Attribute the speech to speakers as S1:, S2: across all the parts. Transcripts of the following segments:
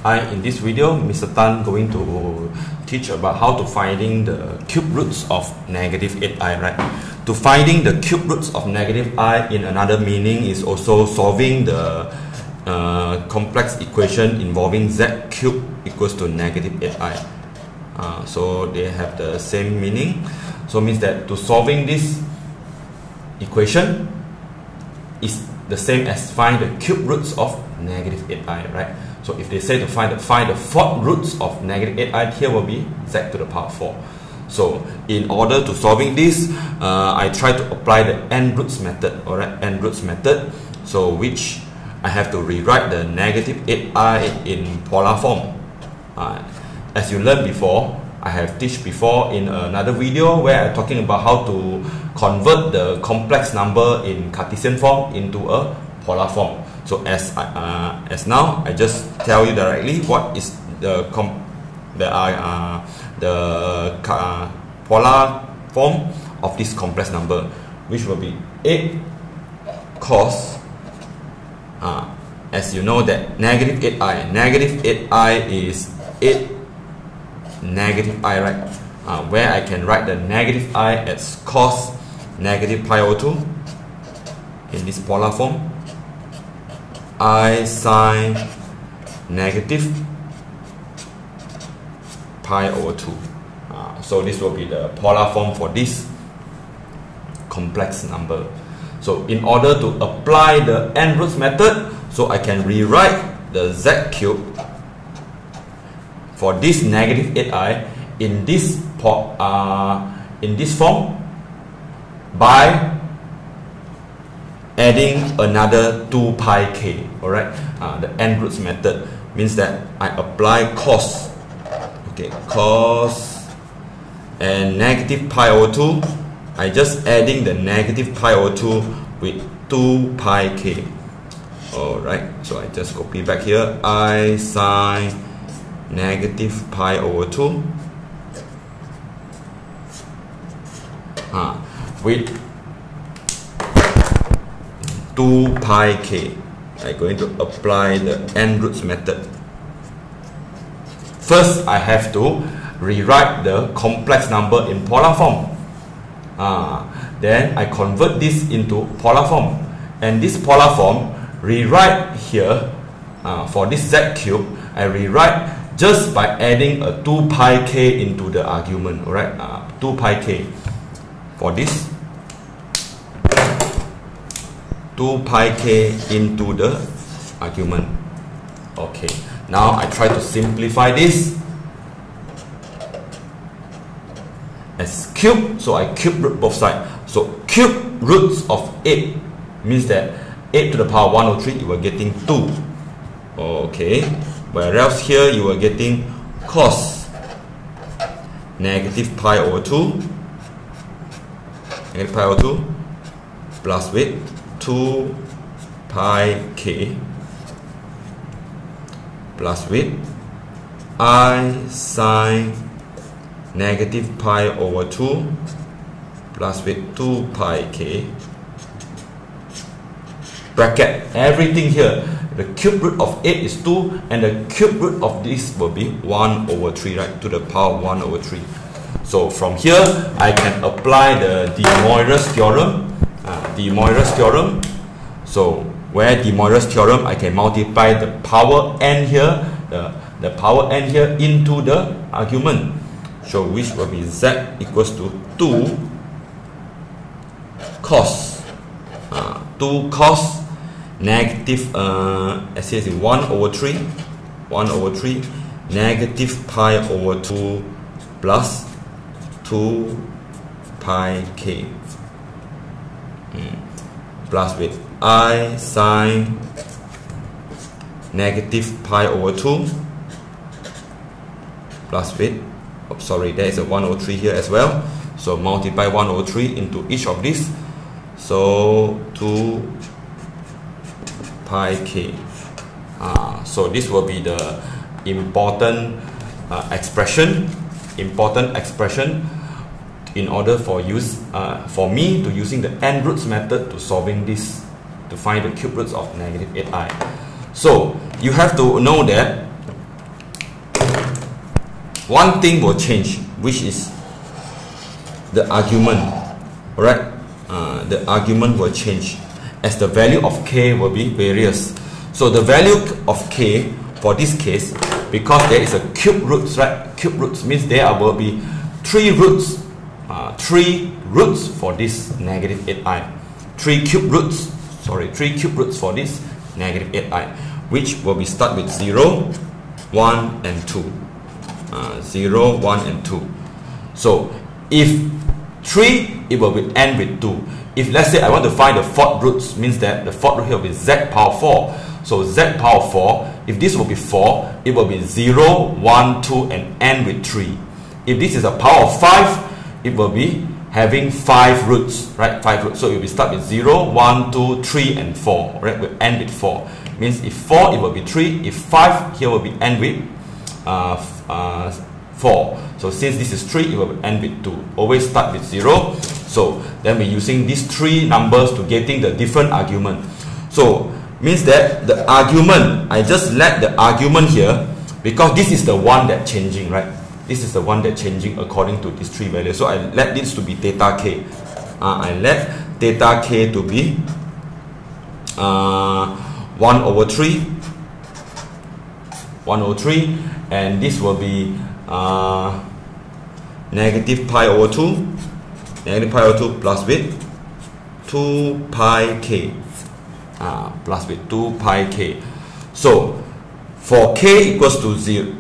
S1: Hi, in this video, Mr. Tan going to teach about how to finding the cube roots of negative 8i, right? To finding the cube roots of negative I in another meaning is also solving the complex equation involving z cube equals to negative 8i. So they have the same meaning. So means that to solving this equation is the same as find the cube roots of negative 8i, right? So if they say to find the fourth roots of negative 8i, here will be z to the power 4. So in order to solving this, I try to apply the n roots method, alright, n roots method. So which I have to rewrite the negative 8i in polar form. As you learned before, I have teach before in another video where I'm talking about how to convert the complex number in Cartesian form into a polar form. So as now I just tell you directly what is the polar form of this complex number, which will be 8 cos. As you know that negative 8i is 8 negative I, right? Where I can write the negative I as cos negative pi over 2 in this polar form, I sine negative pi over 2. So this will be the polar form for this complex number. So in order to apply the n roots method, so I can rewrite the z cube for this negative 8i in this form by adding another 2 pi k. Alright, the n roots method means that I apply cos, okay, cos and negative pi over 2. I just adding the negative pi over 2 with 2 pi k. Alright, so I just copy back here, I sine negative pi over 2 with 2 pi k. I'm going to apply the n roots method. First, I have to rewrite the complex number in polar form. Then I convert this into polar form, and this polar form rewrite here for this z cube. I rewrite just by adding a 2 pi k into the argument. Alright, 2 pi k for this, 2 pi k into the argument. Okay, now I try to simplify this as cube, so I cube root both sides. So cube roots of 8 means that 8 to the power 103, you are getting 2. Okay, whereas here you are getting cos negative pi over 2, negative pi over 2 plus with 2 pi k plus with I sine negative pi over 2 plus with 2 pi k bracket everything here. The cube root of 8 is 2, and the cube root of this will be 1 over 3, right, to the power 1 over 3. So from here I can apply the De Moivre's theorem. So where De Moivre's theorem, I can multiply the power n here, the power n here into the argument. So which will be z equals to 2 cos 2 cos negative as here is 1 over 3 negative pi over 2 plus 2 pi k plus with I sine negative pi over 2 plus with, oh sorry, there is a 1 over 3 here as well, so multiply 1 over 3 into each of these, so 2 pi k. So this will be the important expression in order for me to using the n roots method to solving this, to find the cube roots of negative 8i. So you have to know that one thing will change, which is the argument. Alright, the argument will change as the value of k will be various. So the value of k for this case, because there is a cube roots, right? Cube roots means there will be three roots for this negative 8i. Three cube roots for this negative 8i, which will be start with 0, 1 and 2. 0, 1 and 2. So if 3, it will be end with 2. If let's say I want to find the fourth roots, means that the fourth root here will be z power 4. So z power 4, if this will be 4, it will be 0, 1, 2 and end with 3. If this is a power of 5, it will be having 5 roots, right? 5 roots. So it will start with 0, 1, 2, 3 and 4, right? Will end with 4. Means if 4, it will be 3. If 5, here will be end with 4. So since this is 3, it will end with 2. Always start with 0. So then we're using these 3 numbers to getting the different argument. So means that the argument, I just let the argument here, because this is the one that changing, right? This is the one that changing according to these 3 values. So I let this to be theta k. I let theta k to be 1 over 3, and this will be negative pi over 2 plus with 2 pi k, plus with 2 pi k. So for k equals to 0,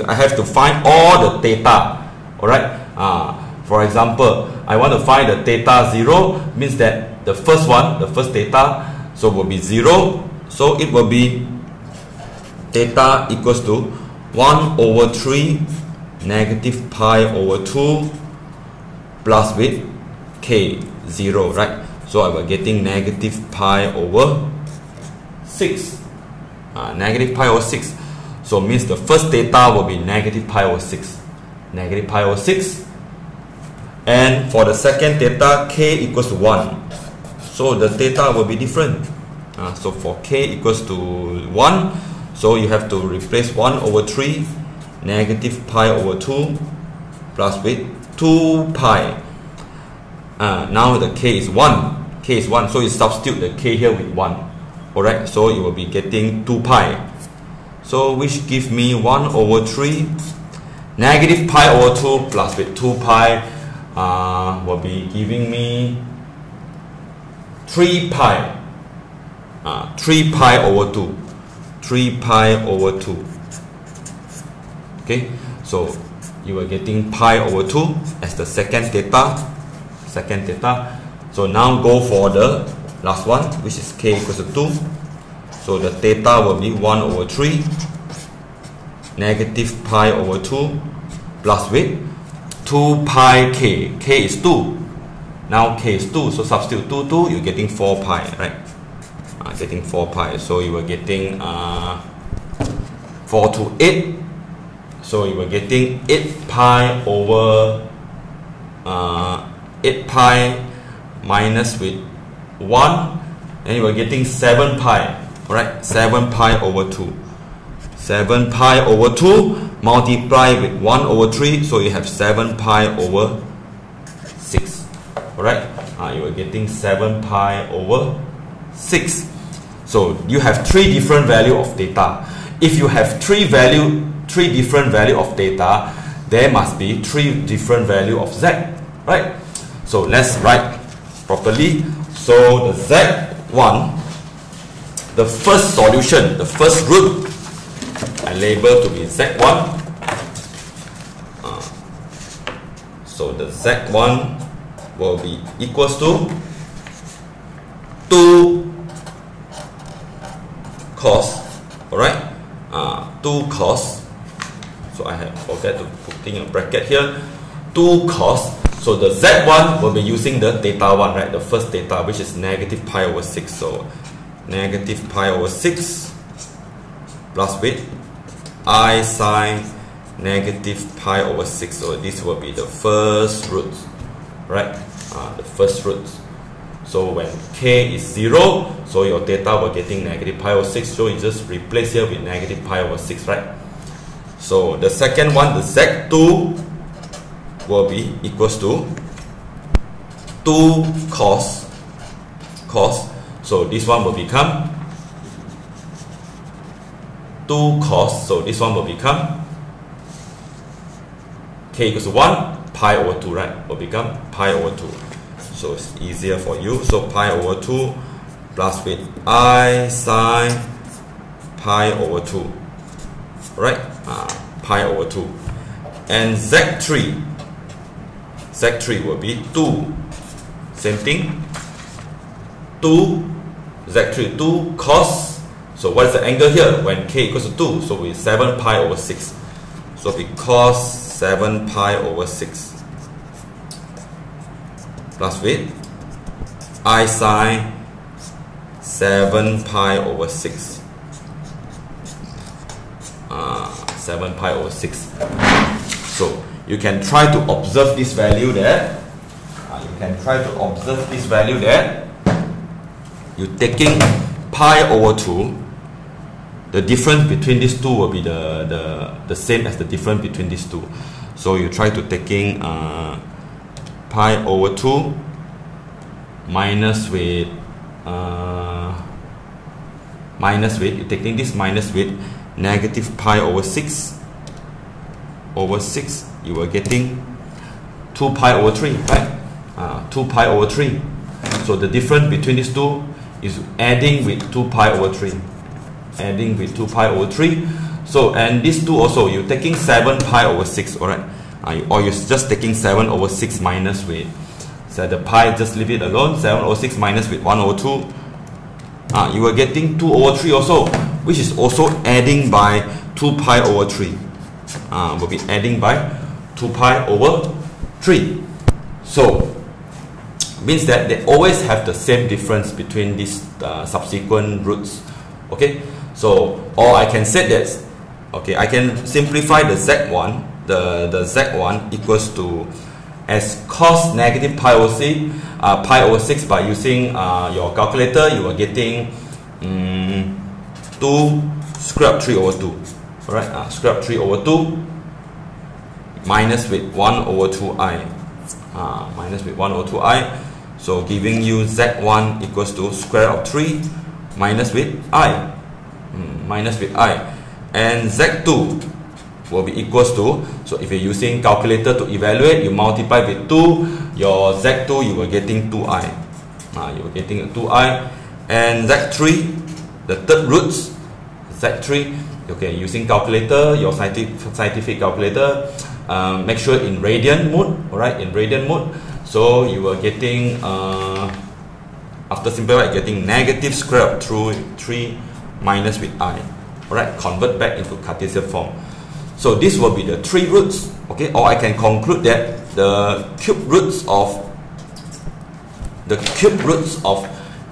S1: I have to find all the theta. Alright, for example, I want to find the theta 0, means that the first theta, so will be 0. So it will be theta equals to 1 over 3 negative pi over 2 plus with k, 0, right? So I will getting negative pi over 6. Negative pi over 6. So means the first theta will be negative pi over 6. Negative pi over 6. And for the second theta, k equals to 1. So the theta will be different. So for k equals to 1, so you have to replace 1 over 3 negative pi over 2 plus with 2 pi. Now the k is 1. K is 1, so you substitute the k here with 1. Alright, so you will be getting 2 pi. So which give me 1 over 3 negative pi over 2 plus with 2 pi will be giving me 3 pi. 3 pi over 2. 3 pi over 2. Okay, so you are getting pi over 2 as the second theta. So now go for the last one, which is k equals to 2. So the theta will be 1 over 3 negative pi over 2 plus with 2 pi k. K is 2. Now k is 2, so substitute 2, you're getting 4 pi, right? Getting 4 pi. So you were getting 4 to 8. So you were getting 8 pi over 8 pi minus with 1, and you were getting 7 pi. Alright, 7 pi over 2. 7 pi over 2 multiply with 1 over 3, so you have 7 pi over 6. Alright, you are getting 7 pi over 6. So you have 3 different value of theta. If you have 3 different value of theta, there must be 3 different value of z, right? So let's write properly. So the z1, the first solution, the first root, I label to be z1. So the z1 will be equals to 2 cos, alright, 2 cos, so I have forget to putting a bracket here, 2 cos, so the z1 will be using the theta 1, right, the first theta, which is negative pi over 6, so negative pi over 6 plus with I sine negative pi over 6, so this will be the first root, right, the first root. So when k is 0, so your theta will getting negative pi over 6. So you just replace here with negative pi over 6, right? So the second one, the Z2 will be equals to 2 cos. So this one will become 2 cos. So this one will become k equals to 1, pi over 2, right? Will become pi over 2. So it's easier for you. So pi over 2 plus with I sine pi over 2, right? Pi over 2. And Z3 will be 2. Same thing. 2 Z3 2 cos. So what is the angle here when k equals to 2? So it's 7 pi over 6. So because 7 pi over 6 plus with I sine 7 pi over 6. 7 pi over 6. So you can try to observe this value there. You're taking pi over 2. The difference between these two will be the same as the difference between these two. So you try to taking pi over 2 minus with you're taking this minus with negative pi over 6 you are getting 2 pi over 3, right? 2 pi over 3. So the difference between these two is adding with 2 pi over 3. So and these two also, you're taking 7 pi over 6, alright? Or you're just taking 7 over 6 minus with, so the pi, just leave it alone. 7 over 6 minus with 1 over 2. You are getting 2 over 3 also, which is also adding by 2 pi over 3. Will be adding by 2 pi over 3. So means that they always have the same difference between these subsequent roots. Okay, so or I can say that, okay, I can simplify the Z1. The Z1 equals to as cos negative pi over 6 by using your calculator. You are getting 2 square root 3 over 2. Alright, square root 3 over 2 minus with 1 over 2i. So giving you Z1 equals to square root of 3 minus with I. And Z2 will be equals to, so if you're using calculator to evaluate, you multiply with 2, your Z2 you are getting 2i. And Z3, the third roots, Z3, okay, using calculator, your scientific calculator, make sure in radian mode, alright, in radian mode. So you are getting, after simplifying, getting negative square root of 3 minus with I. Alright, convert back into Cartesian form. So this will be the 3 roots, okay, or I can conclude that the cube roots of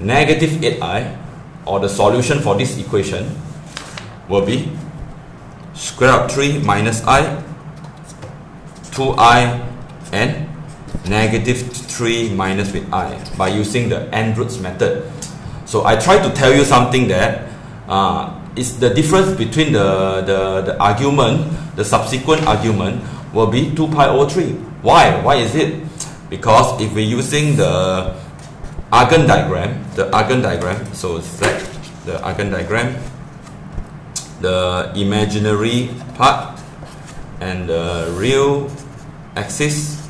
S1: negative 8i, or the solution for this equation, will be square root of 3 minus I, 2i, and negative 3 minus with I, by using the n roots method. So I try to tell you something that is the difference between the argument, the subsequent argument will be 2 pi over 3. Why? Why is it? Because if we're using the Argand diagram, so the Argand diagram, the imaginary part and the real axis.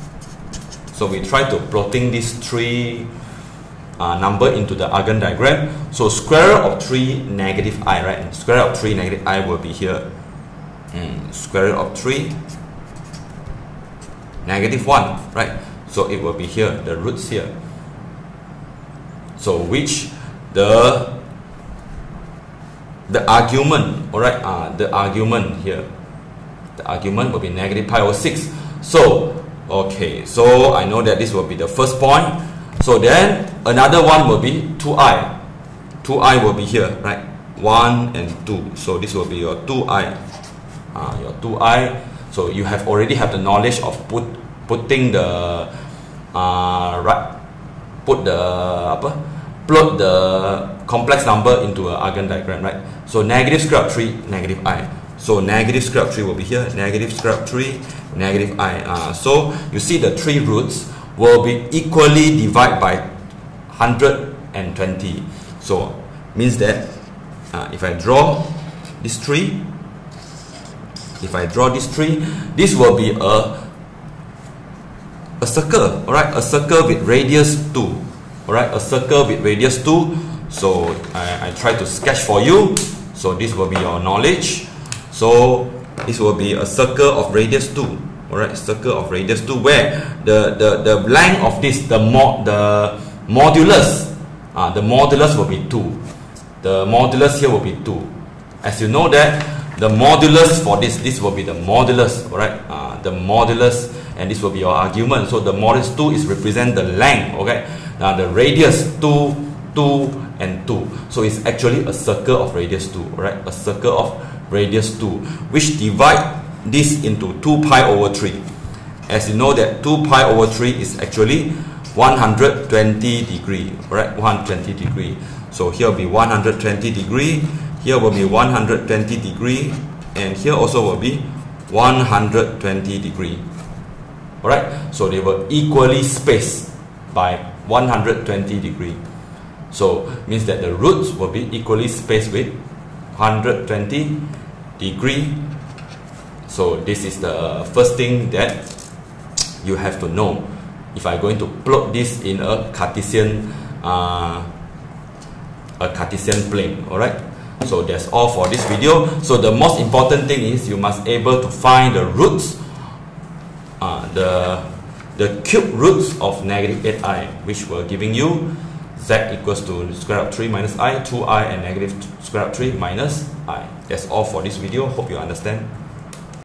S1: So we try to plotting these 3 number into the Argand diagram. So square root of 3 negative I, right? Square root of 3 negative I will be here. Square root of 3 negative 1, right? So it will be here, the roots here. So which the argument, alright, the argument here, the argument will be negative pi over 6. So okay, so I know that this will be the first point. So then another one will be 2i. 2i will be here, right? 1 and 2. So this will be your 2i. Your 2i. So you already have the knowledge of putting the plot the complex number into an Argand diagram, right? So negative square root of 3, negative I. So negative square root of 3 will be here, negative square root of 3, negative I. So you see the three roots will be equally divided by 120. So means that if I draw this tree, this will be a circle, alright, a circle with radius 2, alright, a circle with radius 2. So I try to sketch for you. So this will be your knowledge. So this will be a circle of radius 2, alright, circle of radius 2, where the length of this, the modulus will be 2. The modulus here will be 2. As you know that the modulus for this will be the modulus, alright, the modulus, and this will be your argument. So the modulus 2 is represent the length, okay, the radius 2, 2 and 2. So it's actually a circle of radius 2, alright, a circle of radius 2, which divide this into 2 pi over 3. As you know that 2 pi over 3 is actually 120 degree, alright, 120 degree. So here will be 120 degree, here will be 120 degree, and here also will be 120 degree. Alright, so they were equally spaced by 120 degree. So means that the roots will be equally spaced with 120 degree. So this is the first thing that you have to know if I'm going to plot this in a Cartesian plane. Alright, so that's all for this video. So the most important thing is you must able to find the roots, the cube roots of negative 8i, which were giving you z equals to square root of 3 minus I, 2i, and negative square root of 3 minus I. That's all for this video. Hope you understand.